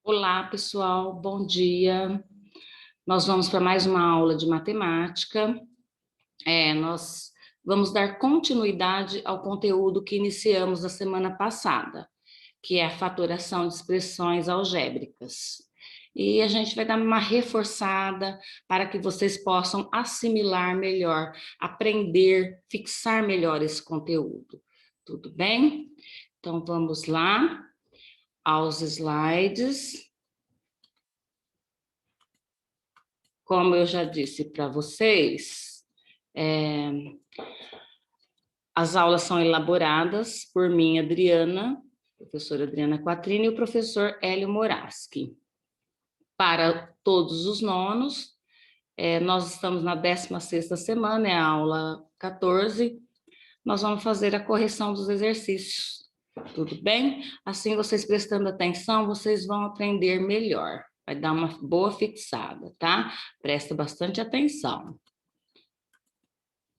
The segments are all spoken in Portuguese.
Olá, pessoal, bom dia. Nós vamos para mais uma aula de matemática. Nós vamos dar continuidade ao conteúdo que iniciamos na semana passada, que é a fatoração de expressões algébricas. E a gente vai dar uma reforçada para que vocês possam assimilar melhor, aprender, fixar melhor esse conteúdo. Tudo bem? Então vamos lá aos slides. Como eu já disse para vocês, as aulas são elaboradas por mim, Adriana, professora Adriana Quattrini, e o professor Hélio Moraski. Para todos os nonos, nós estamos na 16ª semana, é a aula 14, nós vamos fazer a correção dos exercícios, tudo bem? Assim, vocês prestando atenção, vocês vão aprender melhor. Vai dar uma boa fixada, tá? Presta bastante atenção.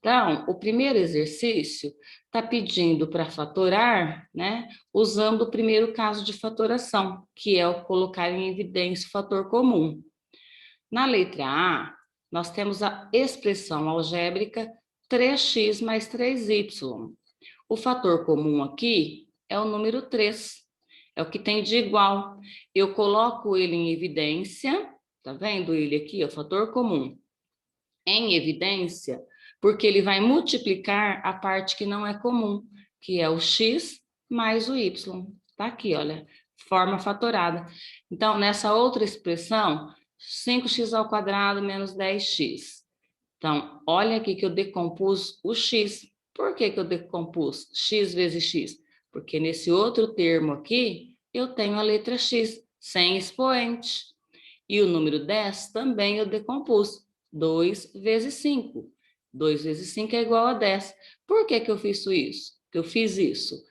Então, o primeiro exercício está pedindo para fatorar, né, usando o primeiro caso de fatoração, que é o colocar em evidência o fator comum. Na letra A, nós temos a expressão algébrica 3x mais 3y. O fator comum aqui é o número 3, é o que tem de igual. Eu coloco ele em evidência, tá vendo ele aqui, é o fator comum, em evidência, porque ele vai multiplicar a parte que não é comum, que é o x mais o y. Tá aqui, olha, forma fatorada. Então, nessa outra expressão, 5x ao quadrado menos 10x. Então, olha aqui que eu decompus o x. Por que que eu decompus x vezes x? Porque nesse outro termo aqui, eu tenho a letra x, sem expoente. E o número 10 também eu decompus. 2 vezes 5. 2 vezes 5 é igual a 10. Por que que eu fiz isso? Que eu fiz isso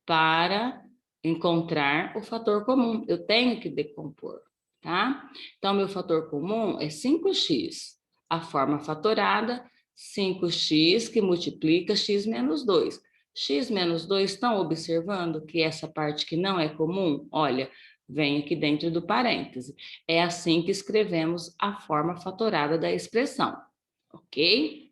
para encontrar o fator comum. Eu tenho que decompor, tá? Então, meu fator comum é 5x. A forma fatorada, 5x que multiplica x menos 2. X menos 2, estão observando que essa parte que não é comum, olha, vem aqui dentro do parêntese. É assim que escrevemos a forma fatorada da expressão, ok?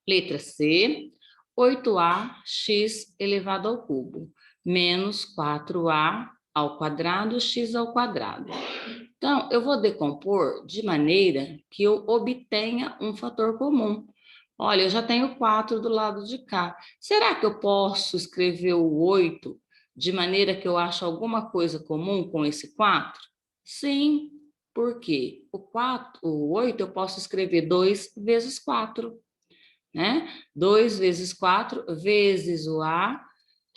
Letra C, 8ax elevado ao cubo, menos 4a ao quadrado, x ao quadrado. Então, eu vou decompor de maneira que eu obtenha um fator comum. Olha, eu já tenho 4 do lado de cá. Será que eu posso escrever o 8 de maneira que eu ache alguma coisa comum com esse 4? Sim, porque o 8 eu posso escrever 2 vezes 4, né? 2 vezes 4 vezes o A,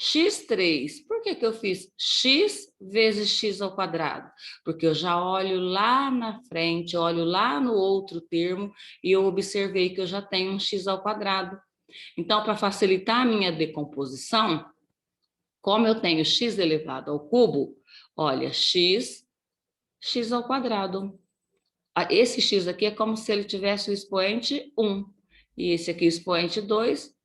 x3. Por que que eu fiz x vezes x ao quadrado? Porque eu já olho lá na frente, olho lá no outro termo e eu observei que eu já tenho um x ao quadrado. Então, para facilitar a minha decomposição, como eu tenho x elevado ao cubo, olha, x ao quadrado. Esse x aqui é como se ele tivesse o expoente 1. E esse aqui, o expoente 2,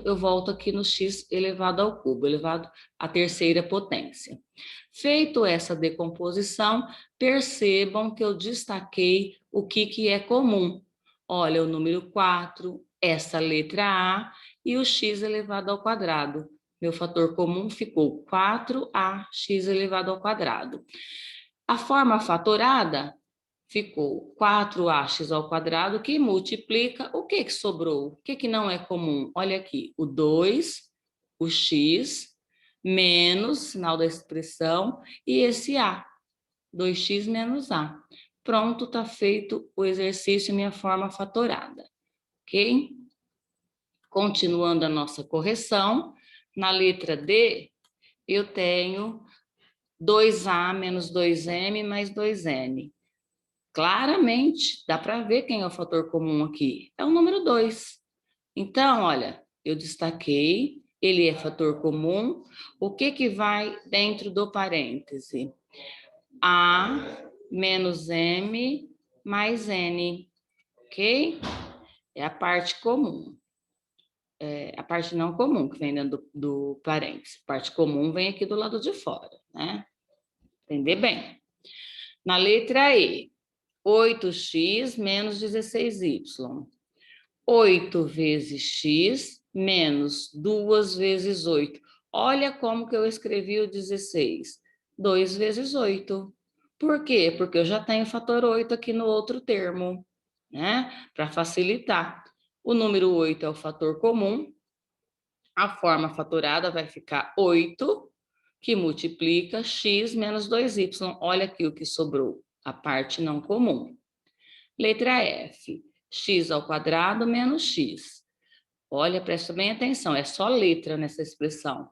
eu volto aqui no x elevado ao cubo, elevado à terceira potência. Feito essa decomposição, percebam que eu destaquei o que é comum. Olha, o número 4, essa letra A e o x elevado ao quadrado. Meu fator comum ficou 4ax elevado ao quadrado. A forma fatorada ficou 4ax ao quadrado, que multiplica, o que sobrou? O que não é comum? Olha aqui, o 2, o x, menos, sinal da expressão, e esse a, 2x menos a. Pronto, está feito o exercício, minha forma fatorada, ok? Continuando a nossa correção, na letra D, eu tenho 2a menos 2m mais 2n. Claramente, dá para ver quem é o fator comum aqui. É o número 2. Então, olha, eu destaquei, ele é fator comum. O que vai dentro do parêntese? A menos M mais N, ok? É a parte comum. É a parte não comum que vem dentro do parêntese. A parte comum vem aqui do lado de fora, né? Entender bem. Na letra E, 8x menos 16y. 8 vezes x menos 2 vezes 8. Olha como que eu escrevi o 16. 2 vezes 8. Por quê? Porque eu já tenho o fator 8 aqui no outro termo, né? Para facilitar. O número 8 é o fator comum. A forma fatorada vai ficar 8, que multiplica x menos 2y. Olha aqui o que sobrou, a parte não comum. Letra F, x ao quadrado menos x. Olha, presta bem atenção, é só letra nessa expressão.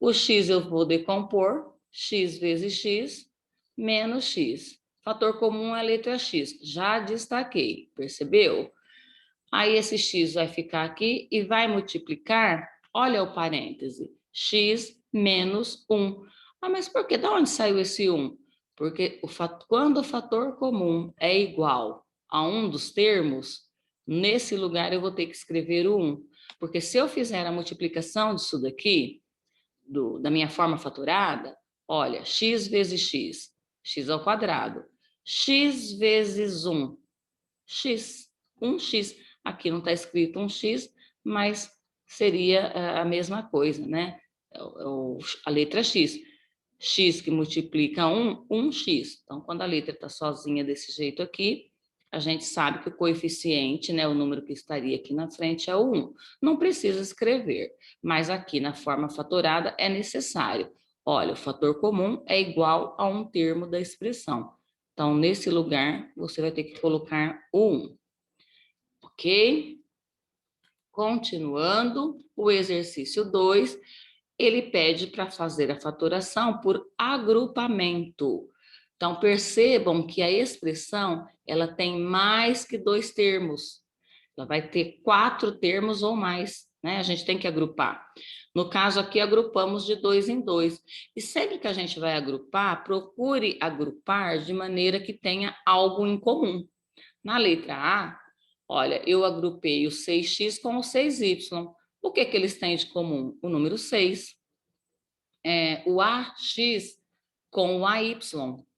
O x eu vou decompor, x vezes x, menos x. Fator comum é a letra x, já destaquei, percebeu? Aí esse x vai ficar aqui e vai multiplicar, olha o parêntese, x menos 1. Ah, mas por que? De onde saiu esse 1? Porque quando o fator comum é igual a um dos termos, nesse lugar eu vou ter que escrever o 1. Porque se eu fizer a multiplicação disso daqui, da minha forma fatorada, olha, x vezes x, x ao quadrado, x vezes 1, x, 1x. Aqui não está escrito 1x, mas seria a mesma coisa, né? A letra x. X que multiplica 1, 1x. Então, quando a letra está sozinha desse jeito aqui, a gente sabe que o coeficiente, né, o número que estaria aqui na frente é o 1. Não precisa escrever, mas aqui na forma fatorada é necessário. Olha, o fator comum é igual a um termo da expressão. Então, nesse lugar, você vai ter que colocar o 1. Ok? Continuando, o exercício 2, ele pede para fazer a fatoração por agrupamento. Então, percebam que a expressão, ela tem mais que 2 termos. Ela vai ter 4 termos ou mais, né? A gente tem que agrupar. No caso aqui, agrupamos de 2 em 2. E sempre que a gente vai agrupar, procure agrupar de maneira que tenha algo em comum. Na letra A, olha, eu agrupei o 6x com o 6y. O que que eles têm de comum? O número 6. O AX com o AY.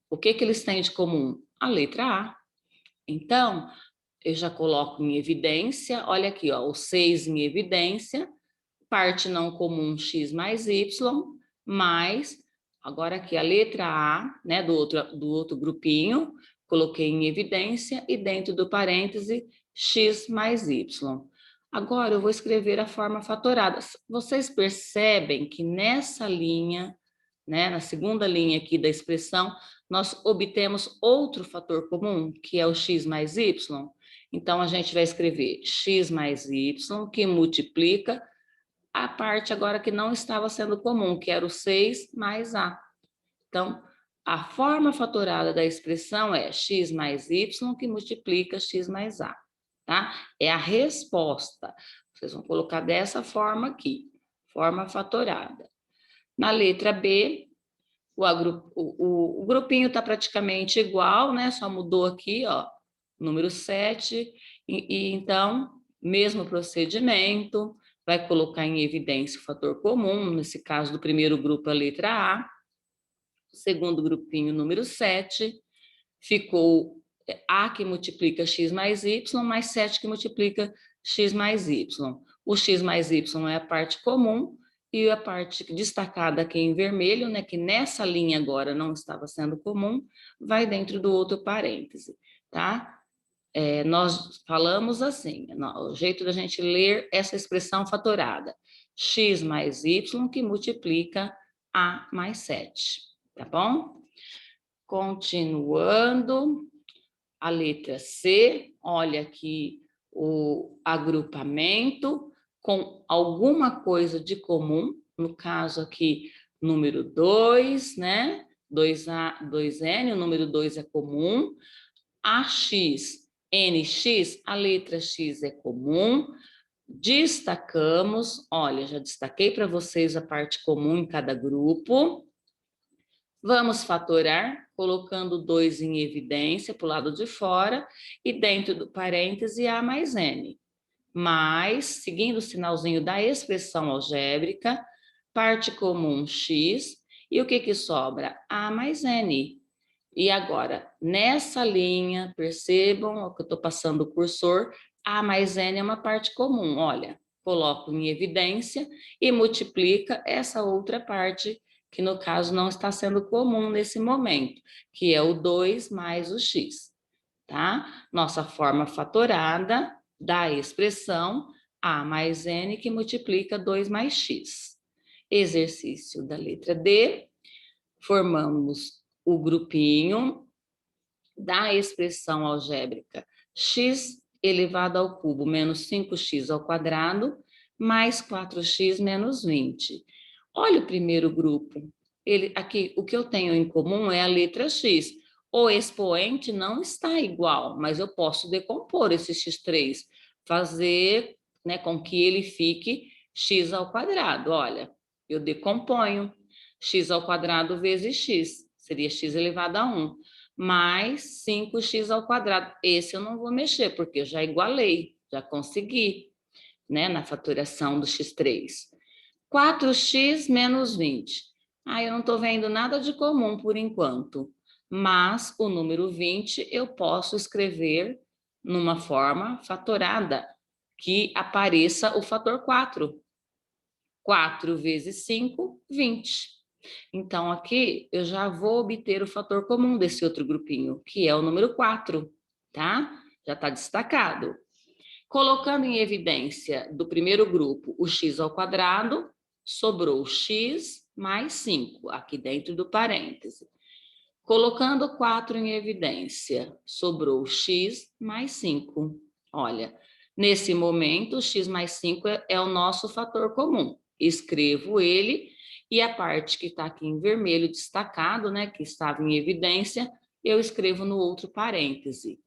O que que eles têm de comum? A letra A. Então, eu já coloco em evidência, olha aqui, ó, o 6 em evidência, parte não comum x mais y, mais, agora aqui a letra A, né, do outro grupinho, coloquei em evidência e dentro do parêntese x mais y. Agora eu vou escrever a forma fatorada. Vocês percebem que nessa linha, né, na segunda linha aqui da expressão, nós obtemos outro fator comum, que é o x mais y. Então, a gente vai escrever x mais y, que multiplica a parte agora que não estava sendo comum, que era o 6 mais a. Então, a forma fatorada da expressão é x mais y, que multiplica x mais a. Tá? É a resposta. Vocês vão colocar dessa forma aqui, forma fatorada. Na letra B, o grupinho está praticamente igual, né? Só mudou aqui, ó, número 7. Então, mesmo procedimento, vai colocar em evidência o fator comum, nesse caso do primeiro grupo, a letra A. O segundo grupinho, número 7. Ficou A que multiplica x mais y, mais 7 que multiplica x mais y. O x mais y é a parte comum e a parte destacada aqui em vermelho, né, que nessa linha agora não estava sendo comum, vai dentro do outro parêntese, tá? Nós falamos assim, o jeito da gente ler essa expressão fatorada, x mais y que multiplica A mais 7, tá bom? Continuando, a letra C, olha aqui o agrupamento com alguma coisa de comum, no caso aqui, número 2, né? 2A, 2N, o número 2 é comum. AX, NX, a letra X é comum. Destacamos, olha, já destaquei para vocês a parte comum em cada grupo. Vamos fatorar, colocando 2 em evidência para o lado de fora e dentro do parêntese A mais N. Mais, seguindo o sinalzinho da expressão algébrica, parte comum x E o que que sobra? A mais N. E agora, nessa linha, percebam o que eu estou passando o cursor, A mais N é uma parte comum. Olha, coloco em evidência e multiplica essa outra parte, que no caso não está sendo comum nesse momento, que é o 2 mais o x, tá? Nossa forma fatorada da expressão A mais N que multiplica 2 mais x. Exercício da letra D, formamos o grupinho da expressão algébrica x elevado ao cubo menos 5x ao quadrado mais 4x menos 20. Olha o primeiro grupo. Aqui, o que eu tenho em comum é a letra x. O expoente não está igual, mas eu posso decompor esse x3, fazer, né, com que ele fique x ao quadrado. Olha, eu decomponho x ao quadrado vezes x, seria x elevado a 1 mais 5x ao quadrado. Esse eu não vou mexer, porque eu já igualei, já consegui, né, na faturação do x3. 4x menos 20. Ah, eu não estou vendo nada de comum por enquanto, mas o número 20 eu posso escrever numa forma fatorada, que apareça o fator 4. 4 vezes 5, 20. Então, aqui eu já vou obter o fator comum desse outro grupinho, que é o número 4, tá? Já está destacado. Colocando em evidência do primeiro grupo o x ao quadrado, sobrou x mais 5, aqui dentro do parêntese. Colocando 4 em evidência, sobrou x mais 5. Olha, nesse momento, o x mais 5 é o nosso fator comum. Escrevo ele e a parte que está aqui em vermelho destacado, né, que estava em evidência, eu escrevo no outro parêntese.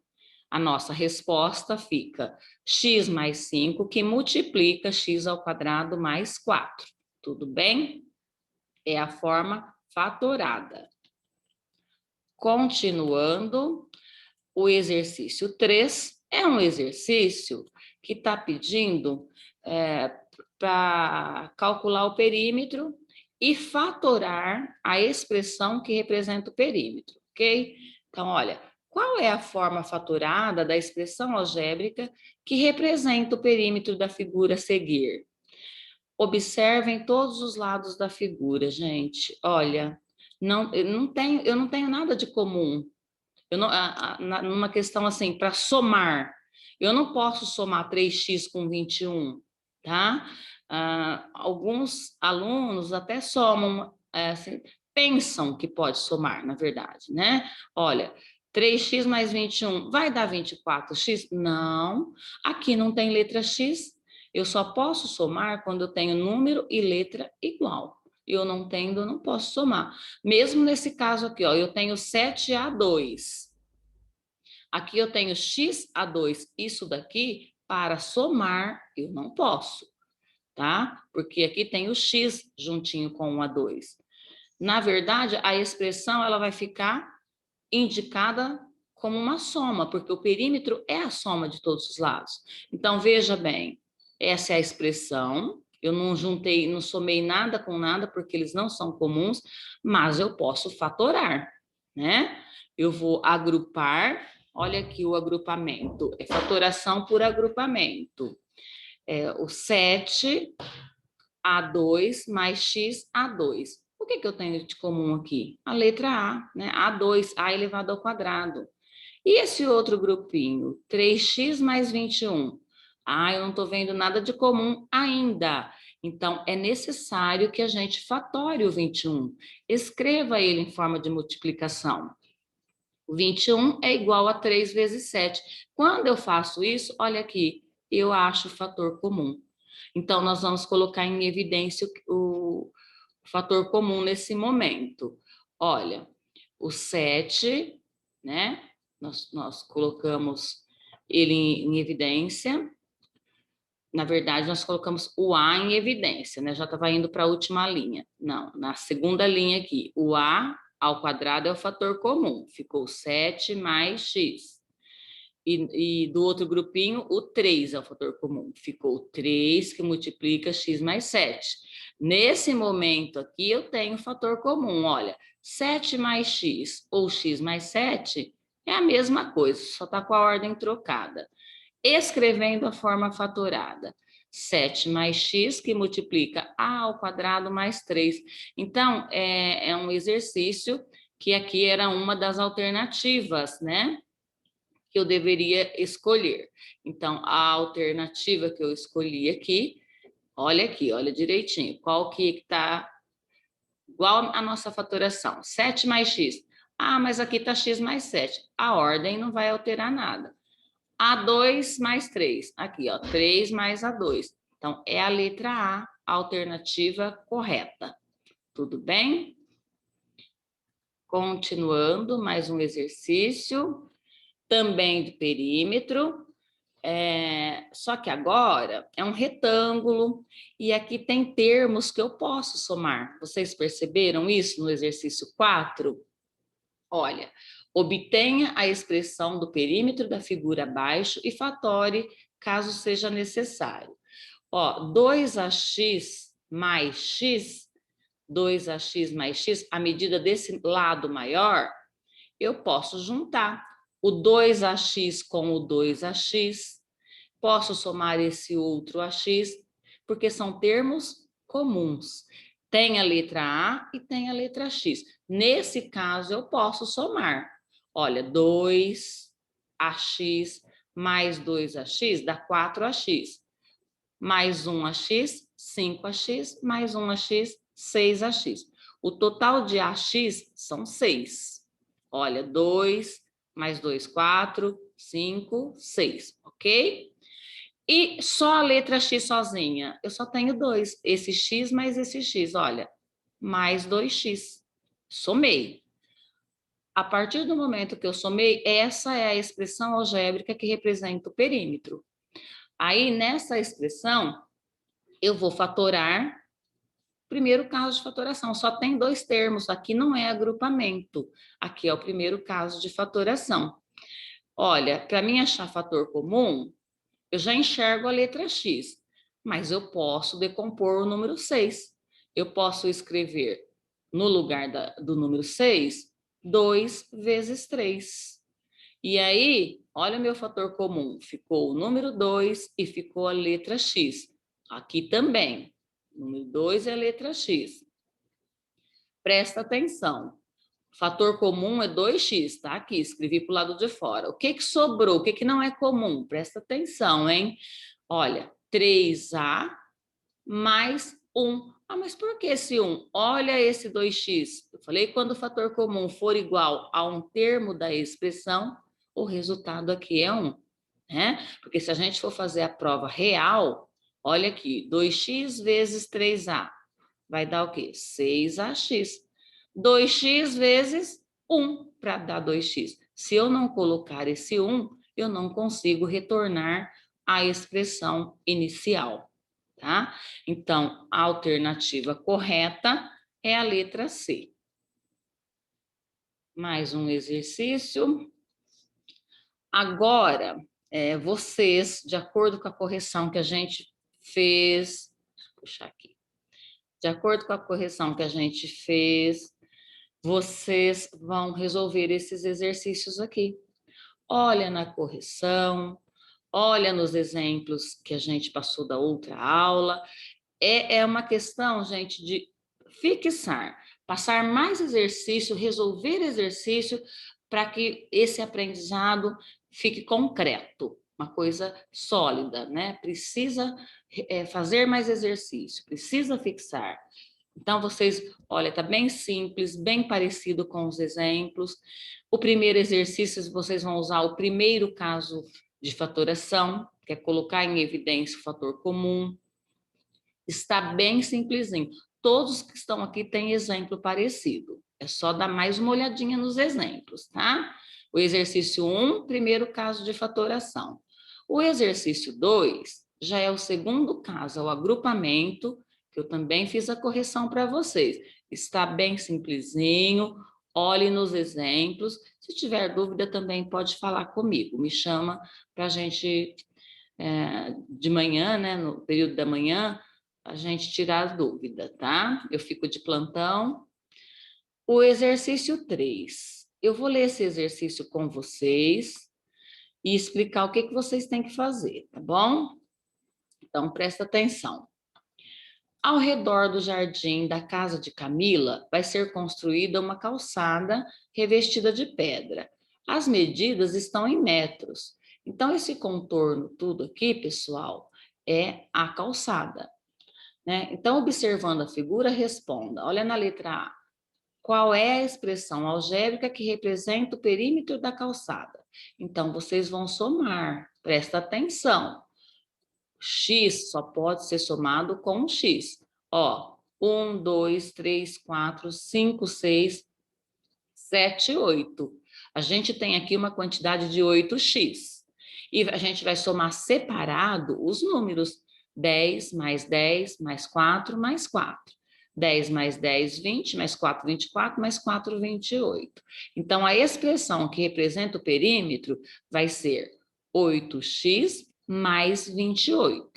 A nossa resposta fica x mais 5, que multiplica x ao quadrado mais 4. Tudo bem? É a forma fatorada. Continuando, o exercício 3 é um exercício que está pedindo para calcular o perímetro e fatorar a expressão que representa o perímetro, ok? Então, olha, qual é a forma fatorada da expressão algébrica que representa o perímetro da figura a seguir? Observem todos os lados da figura, gente. Olha, eu não tenho nada de comum. Eu não, numa questão assim, para somar, eu não posso somar 3x com 21, tá? Alguns alunos até somam, assim, pensam que pode somar, na verdade, né? Olha, 3x mais 21 vai dar 24x? Não, aqui não tem letra x, eu só posso somar quando eu tenho número e letra igual. Eu não tendo, eu não posso somar. Mesmo nesse caso aqui, ó, eu tenho 7A2. Aqui eu tenho x/2. Isso daqui, para somar, eu não posso, tá? Porque aqui tem o x juntinho com o A2. Na verdade, a expressão ela vai ficar indicada como uma soma, porque o perímetro é a soma de todos os lados. Então, veja bem, essa é a expressão. Eu não juntei, não somei nada com nada, porque eles não são comuns, mas eu posso fatorar, né? Eu vou agrupar, olha aqui o agrupamento, é fatoração por agrupamento. O 7A2 mais x/2. O que eu tenho de comum aqui? A letra A, né? A2, A elevado ao quadrado. E esse outro grupinho, 3x mais 21? Eu não estou vendo nada de comum ainda. Então, é necessário que a gente fatore o 21. Escreva ele em forma de multiplicação. O 21 é igual a 3 vezes 7. Quando eu faço isso, olha aqui, eu acho o fator comum. Então, nós vamos colocar em evidência o fator comum nesse momento. Olha, o 7, né? Nós colocamos ele em evidência. Na verdade, nós colocamos o A em evidência, né? Já estava indo para a última linha. Não, na segunda linha aqui, o A ao quadrado é o fator comum. Ficou 7 mais x. E do outro grupinho, o 3 é o fator comum. Ficou 3 que multiplica x mais 7. Nesse momento aqui, eu tenho fator comum. Olha, 7 mais x ou x mais 7 é a mesma coisa, só está com a ordem trocada. Escrevendo a forma fatorada. 7 mais x, que multiplica a ao quadrado mais 3. Então, é um exercício que aqui era uma das alternativas, né? Que eu deveria escolher. Então, a alternativa que eu escolhi aqui, olha direitinho, qual que está igual a nossa fatoração? 7 mais x. Ah, mas aqui está x mais 7. A ordem não vai alterar nada. A2 mais 3. Aqui, ó, 3 mais A2. Então, é a letra A, a alternativa correta. Tudo bem? Continuando, mais um exercício, também de perímetro. Só que agora é um retângulo e aqui tem termos que eu posso somar. Vocês perceberam isso no exercício 4? Olha, obtenha a expressão do perímetro da figura abaixo e fatore caso seja necessário. Ó, 2ax mais x, 2ax mais x, à medida desse lado maior, eu posso juntar o 2ax com o 2ax, posso somar esse outro ax, porque são termos comuns. Tem a letra A e tem a letra X. Nesse caso, eu posso somar. Olha, 2ax mais 2ax dá 4ax. Mais 1ax, 5ax, mais 1ax, 6ax. O total de ax são 6. Olha, 2 mais 2, 4, 5, 6, ok? E só a letra X sozinha, eu só tenho 2. Esse X mais esse X, olha, mais 2x. Somei. A partir do momento que eu somei, essa é a expressão algébrica que representa o perímetro. Aí, nessa expressão, eu vou fatorar. Primeiro caso de fatoração, só tem 2 termos, aqui não é agrupamento. Aqui é o primeiro caso de fatoração. Olha, para mim achar fator comum, eu já enxergo a letra X, mas eu posso decompor o número 6. Eu posso escrever no lugar do número 6, 2 vezes 3. E aí, olha o meu fator comum, ficou o número 2 e ficou a letra X. Aqui também, o número 2 é a letra X. Presta atenção. O fator comum é 2x, tá? Aqui, escrevi para o lado de fora. O que que sobrou? O que que não é comum? Presta atenção, hein? Olha, 3a mais 1. Ah, mas por que esse 1? Olha esse 2x. Eu falei, quando o fator comum for igual a um termo da expressão, o resultado aqui é 1, né? Porque se a gente for fazer a prova real, olha aqui, 2x vezes 3a vai dar o quê? 6ax. 2x vezes 1 para dar 2x. Se eu não colocar esse 1, eu não consigo retornar a expressão inicial, tá? Então, a alternativa correta é a letra C. Mais um exercício. Agora, vocês, de acordo com a correção que a gente fez, deixa eu puxar aqui. De acordo com a correção que a gente fez, vocês vão resolver esses exercícios aqui. Olha na correção, olha nos exemplos que a gente passou da outra aula. É uma questão, gente, de fixar, passar mais exercício, resolver exercício para que esse aprendizado fique concreto, uma coisa sólida, né? Precisa fazer mais exercício, precisa fixar. Então, vocês, olha, tá bem simples, bem parecido com os exemplos. O primeiro exercício, vocês vão usar o primeiro caso de fatoração, que é colocar em evidência o fator comum. Está bem simplesinho. Todos que estão aqui têm exemplo parecido. É só dar mais uma olhadinha nos exemplos, tá? O exercício 1, primeiro caso de fatoração. O exercício 2 já é o segundo caso, é o agrupamento, que eu também fiz a correção para vocês. Está bem simplesinho, olhe nos exemplos. Se tiver dúvida, também pode falar comigo. Me chama para a gente, de manhã, né, no período da manhã, a gente tirar a dúvida, tá? Eu fico de plantão. O exercício 3. Eu vou ler esse exercício com vocês e explicar o que que vocês têm que fazer, tá bom? Então, presta atenção. Ao redor do jardim da casa de Camila, vai ser construída uma calçada revestida de pedra. As medidas estão em metros. Então, esse contorno tudo aqui, pessoal, é a calçada, né? Então, observando a figura, responda. Olha na letra A. Qual é a expressão algébrica que representa o perímetro da calçada? Então, vocês vão somar. Presta atenção. X só pode ser somado com um X. Ó, 1, 2, 3, 4, 5, 6, 7, 8. A gente tem aqui uma quantidade de 8x. E a gente vai somar separado os números. 10 mais 10 mais 4 mais 4. 10 mais 10, 20, mais 4, 24, mais 4, 28. Então, a expressão que representa o perímetro vai ser 8x mais 28,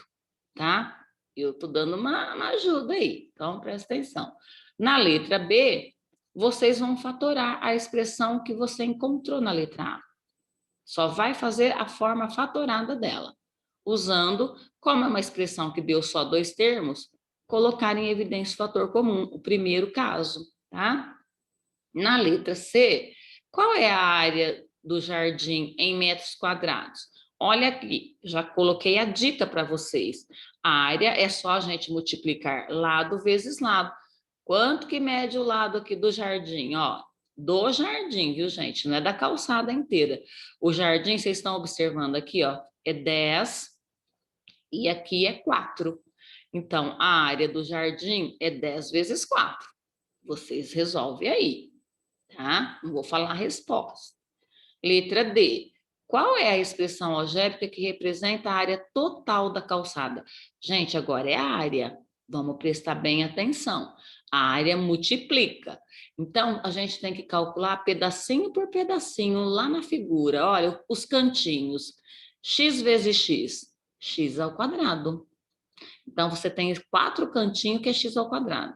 tá? Eu estou dando uma ajuda aí, então presta atenção. Na letra B, vocês vão fatorar a expressão que você encontrou na letra A. Só vai fazer a forma fatorada dela, usando, como é uma expressão que deu só dois termos, colocar em evidência o fator comum, o primeiro caso, tá? Na letra C, qual é a área do jardim em metros quadrados? Olha aqui, já coloquei a dica para vocês. A área é só a gente multiplicar lado vezes lado. Quanto que mede o lado aqui do jardim? Ó, do jardim, viu, gente? Não é da calçada inteira. O jardim, vocês estão observando aqui, ó, é 10 e aqui é 4. Então, a área do jardim é 10 vezes 4. Vocês resolvem aí, tá? Não vou falar a resposta. Letra D. Qual é a expressão algébrica que representa a área total da calçada? Gente, agora é a área. Vamos prestar bem atenção. A área multiplica. Então, a gente tem que calcular pedacinho por pedacinho lá na figura. Olha, os cantinhos. X vezes x. X ao quadrado. Então, você tem 4 cantinhos que é x ao quadrado.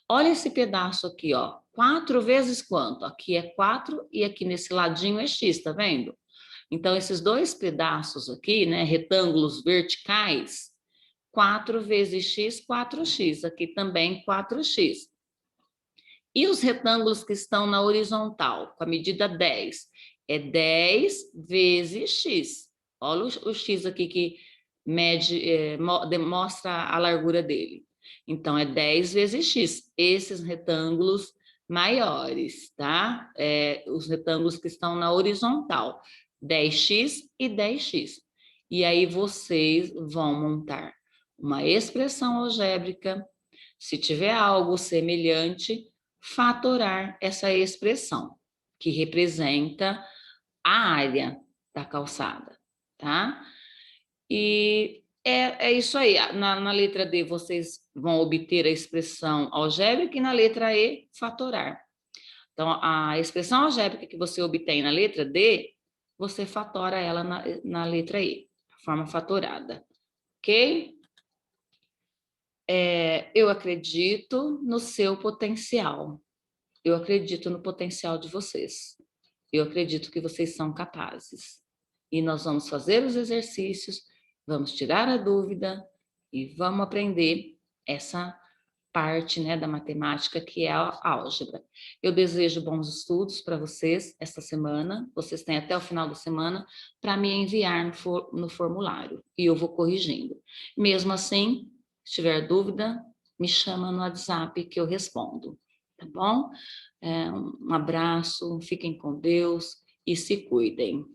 Olha esse pedaço aqui, ó. 4 vezes quanto? Aqui é 4 e aqui nesse ladinho é x, tá vendo? Então, esses dois pedaços aqui, né, retângulos verticais, 4 vezes x, 4x. Aqui também 4x. E os retângulos que estão na horizontal, com a medida 10? É 10 vezes x. Olha o x aqui que mede, mostra a largura dele. Então, é 10 vezes x. Esses retângulos maiores, tá? Os retângulos que estão na horizontal. 10x e 10x. E aí, vocês vão montar uma expressão algébrica. Se tiver algo semelhante, fatorar essa expressão, que representa a área da calçada, tá? E é isso aí. Na letra D, vocês vão obter a expressão algébrica e na letra E, fatorar. Então, a expressão algébrica que você obtém na letra D, você fatora ela na letra E, forma fatorada, ok? Eu acredito no seu potencial. Eu acredito no potencial de vocês. Eu acredito que vocês são capazes. E nós vamos fazer os exercícios, vamos tirar a dúvida e vamos aprender essa parte, né, da matemática que é a álgebra. Eu desejo bons estudos para vocês esta semana. Vocês têm até o final da semana para me enviar no formulário e eu vou corrigindo. Mesmo assim, se tiver dúvida, me chama no WhatsApp que eu respondo, tá bom? Um abraço, fiquem com Deus e se cuidem.